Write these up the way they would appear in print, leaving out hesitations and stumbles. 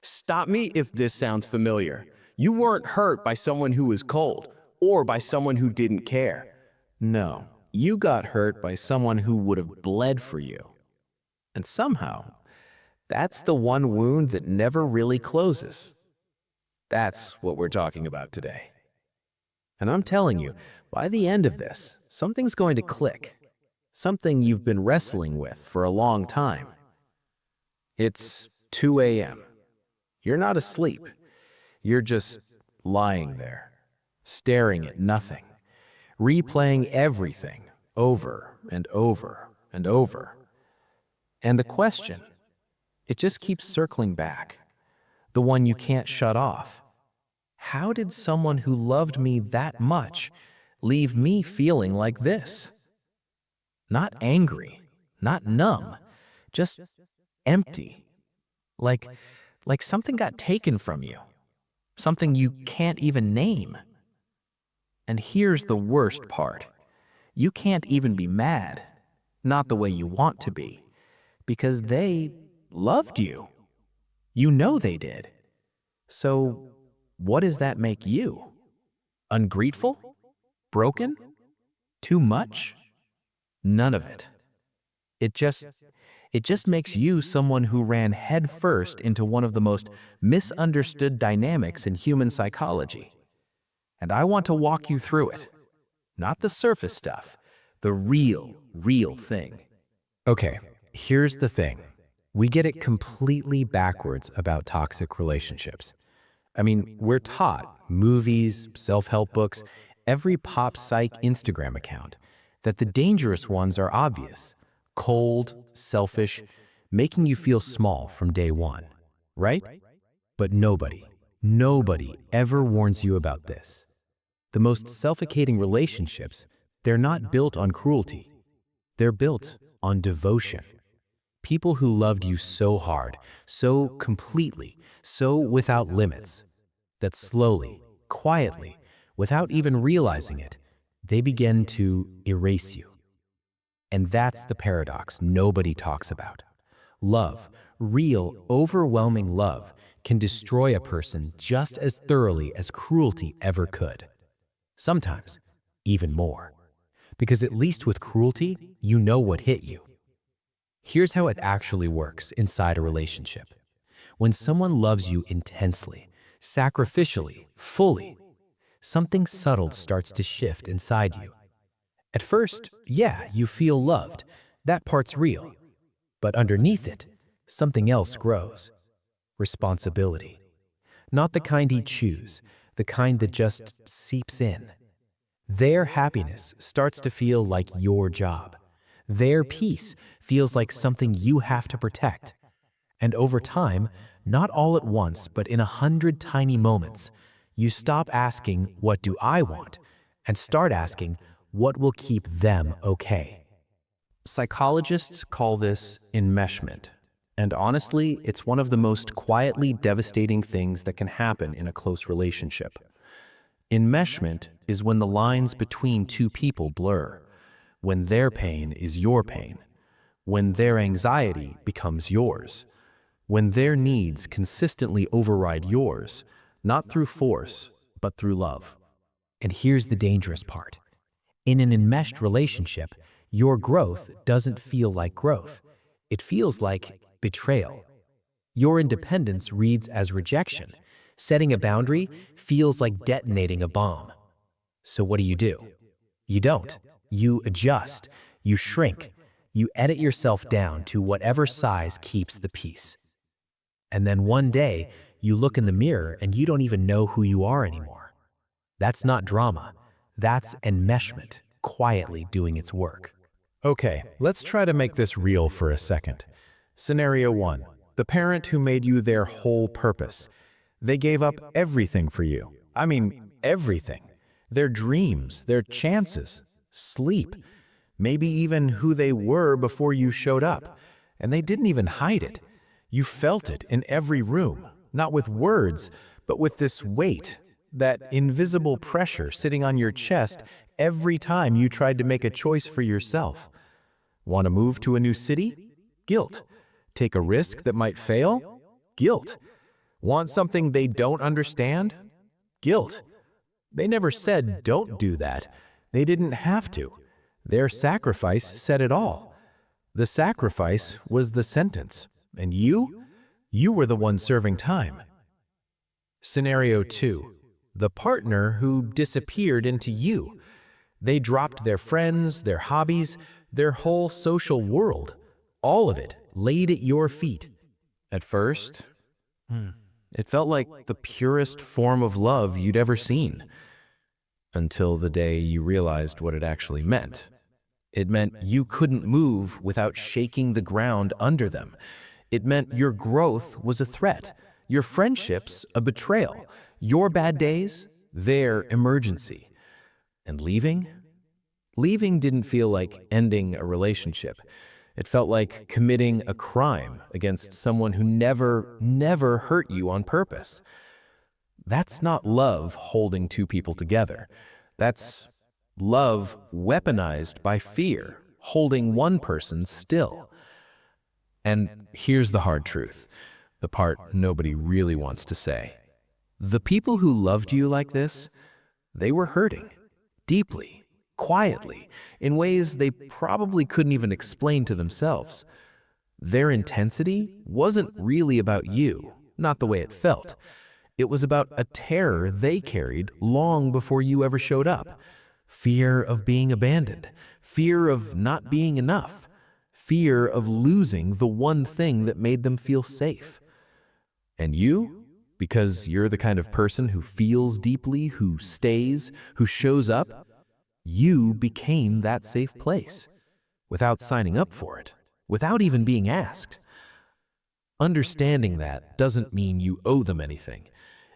Stop me if this sounds familiar. You weren't hurt by someone who was cold or by someone who didn't care. No, you got hurt by someone who would have bled for you. And somehow, that's the one wound that never really closes. That's what we're talking about today. And I'm telling you, by the end of this, something's going to click. Something you've been wrestling with for a long time. It's 2 a.m. You're not asleep. You're just lying there, staring at nothing, replaying everything over and over and over. And the question, it just keeps circling back, the one you can't shut off. How did someone who loved me that much leave me feeling like this? Not angry, not numb, just empty. Like something got taken from you, something you can't even name. And here's the worst part. You can't even be mad, not the way you want to be, because they loved you. You know they did. So what does that make you? Ungrateful? Broken? Too much? None of it. It just makes you someone who ran headfirst into one of the most misunderstood dynamics in human psychology. And I want to walk you through it. Not the surface stuff, the real thing. Okay, here's the thing. We get it completely backwards about toxic relationships. I mean, we're taught, movies, self-help books, every pop psych Instagram account, that the dangerous ones are obvious, cold, selfish, making you feel small from day one, right? But nobody ever warns you about this. The most suffocating relationships, they're not built on cruelty. They're built on devotion. People who loved you so hard, so completely, so without limits, that slowly, quietly, without even realizing it, they begin to erase you. And that's the paradox nobody talks about. Love, real, overwhelming love, can destroy a person just as thoroughly as cruelty ever could. Sometimes, even more. Because at least with cruelty, you know what hit you. Here's how it actually works inside a relationship. When someone loves you intensely, sacrificially, fully, something subtle starts to shift inside you. At first, yeah, you feel loved. That part's real. But underneath it, something else grows. Responsibility. Not the kind you choose, the kind that just seeps in. Their happiness starts to feel like your job. Their peace feels like something you have to protect. And over time, not all at once, but in 100 tiny moments, you stop asking, "What do I want?" and start asking, "What will keep them okay?" Psychologists call this enmeshment. And honestly, it's one of the most quietly devastating things that can happen in a close relationship. Enmeshment is when the lines between two people blur, when their pain is your pain, when their anxiety becomes yours, when their needs consistently override yours, not through force, but through love. And here's the dangerous part. In an enmeshed relationship, your growth doesn't feel like growth. It feels like betrayal. Your independence reads as rejection. Setting a boundary feels like detonating a bomb. So what do? You don't. You adjust. You shrink. You edit yourself down to whatever size keeps the peace. And then one day, you look in the mirror and you don't even know who you are anymore. That's not drama. That's enmeshment, quietly doing its work. Okay, let's try to make this real for a second. Scenario 1. The parent who made you their whole purpose. They gave up everything for you. I mean, everything. Their dreams, their chances, sleep, maybe even who they were before you showed up. And they didn't even hide it. You felt it in every room, not with words, but with this weight, that invisible pressure sitting on your chest every time you tried to make a choice for yourself. Want to move to a new city? Guilt. Take a risk that might fail? Guilt. Want something they don't understand? Guilt. They never said, don't do that. They didn't have to. Their sacrifice said it all. The sacrifice was the sentence. And you were the one serving time. Scenario 2. The partner who disappeared into you. They dropped their friends, their hobbies, their whole social world. All of it laid at your feet. At first, it felt like the purest form of love you'd ever seen. Until the day you realized what it actually meant. It meant you couldn't move without shaking the ground under them. It meant your growth was a threat, your friendships a betrayal, your bad days, their emergency. And leaving? Leaving didn't feel like ending a relationship. It felt like committing a crime against someone who never hurt you on purpose. That's not love holding two people together. That's love weaponized by fear, holding one person still. And here's the hard truth, the part nobody really wants to say. The people who loved you like this, they were hurting, deeply, quietly, in ways they probably couldn't even explain to themselves. Their intensity wasn't really about you, not the way it felt. It was about a terror they carried long before you ever showed up. Fear of being abandoned, fear of not being enough, fear of losing the one thing that made them feel safe. And you, because you're the kind of person who feels deeply, who stays, who shows up, you became that safe place, without signing up for it, without even being asked. Understanding that doesn't mean you owe them anything.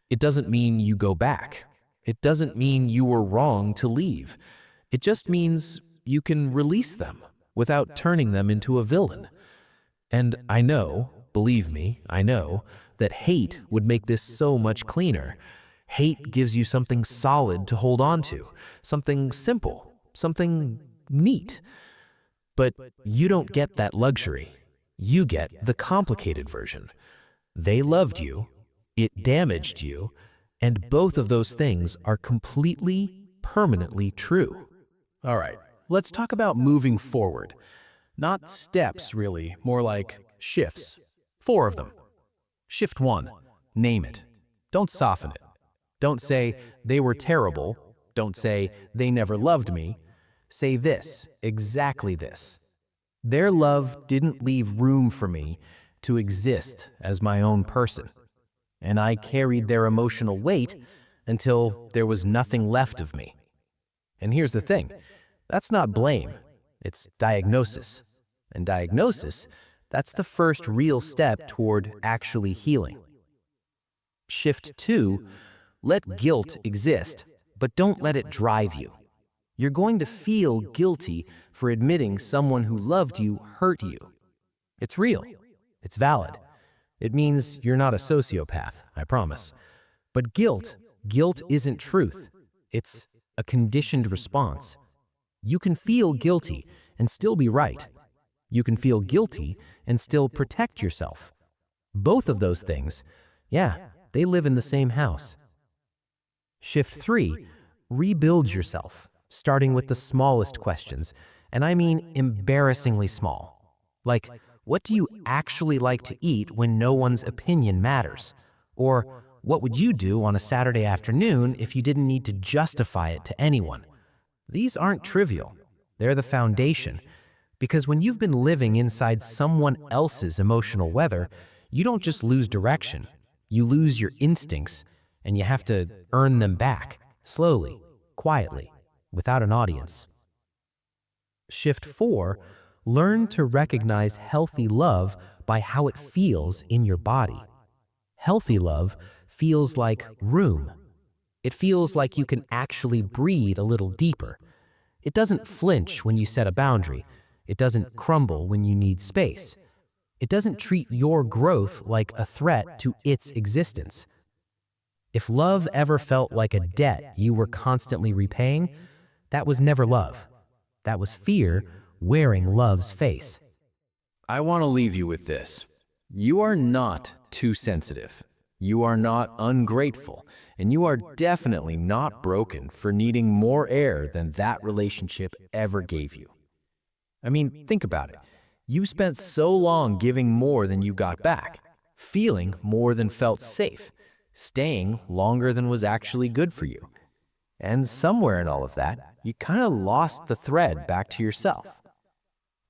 It doesn't mean you go back. It doesn't mean you were wrong to leave. It just means you can release them without turning them into a villain. And I know, believe me, I know, that hate would make this so much cleaner. Hate gives you something solid to hold on to, something simple, something neat. But you don't get that luxury. You get the complicated version. They loved you, it damaged you, and both of those things are completely, permanently true. All right, let's talk about moving forward. Not steps, really, more like shifts. 4 of them. Shift 1, name it. Don't soften it. Don't say, they were terrible. Don't say, they never loved me. Say this, exactly this. Their love didn't leave room for me to exist as my own person. And I carried their emotional weight until there was nothing left of me. And here's the thing, that's not blame, it's diagnosis. And diagnosis, that's the first real step toward actually healing. Shift 2, let guilt exist, but don't let it drive you. You're going to feel guilty for admitting someone who loved you hurt you. It's real, it's valid. It means you're not a sociopath, I promise. But guilt isn't truth. It's a conditioned response. You can feel guilty and still be right. You can feel guilty and still protect yourself. Both of those things, yeah, they live in the same house. Shift 3, rebuild yourself, starting with the smallest questions, and I mean embarrassingly small. Like, what do you actually like to eat when no one's opinion matters? Or what would you do on a Saturday afternoon if you didn't need to justify it to anyone? These aren't trivial. They're the foundation. Because when you've been living inside someone else's emotional weather, you don't just lose direction. You lose your instincts, and you have to earn them back, slowly, quietly, without an audience. Shift 4, learn to recognize healthy love by how it feels in your body. Healthy love feels like room. It feels like you can actually breathe a little deeper. It doesn't flinch when you set a boundary. It doesn't crumble when you need space. It doesn't treat your growth like a threat to its existence. If love ever felt like a debt you were constantly repaying, that was never love. That was fear wearing love's face. I want to leave you with this. You are not too sensitive. You are not ungrateful, and you are definitely not broken for needing more air than that relationship ever gave you. I mean, think about it. You spent so long giving more than you got back, feeling more than felt safe, staying longer than was actually good for you. And somewhere in all of that, you kind of lost the thread back to yourself.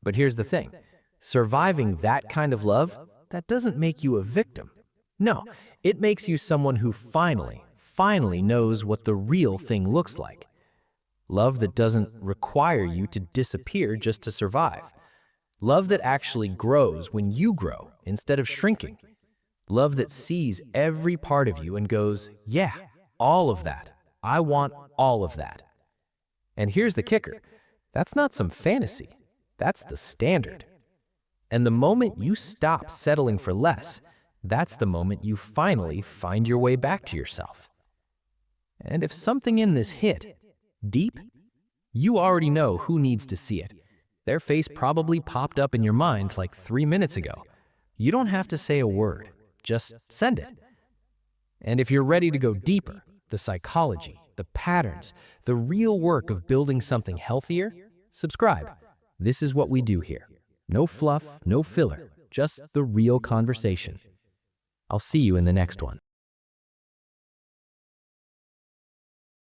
But here's the thing. Surviving that kind of love, that doesn't make you a victim. No, it makes you someone who finally knows what the real thing looks like. Love that doesn't require you to disappear just to survive. Love that actually grows when you grow instead of shrinking. Love that sees every part of you and goes, yeah, all of that. I want all of that. And here's the kicker. That's not some fantasy. That's the standard. And the moment you stop settling for less, that's the moment you finally find your way back to yourself. And if something in this hit deep, you already know who needs to see it. Their face probably popped up in your mind like 3 minutes ago. You don't have to say a word, just send it. And if you're ready to go deeper, the psychology, the patterns, the real work of building something healthier, subscribe. This is what we do here. No fluff, no filler, just the real conversation. I'll see you in the next one.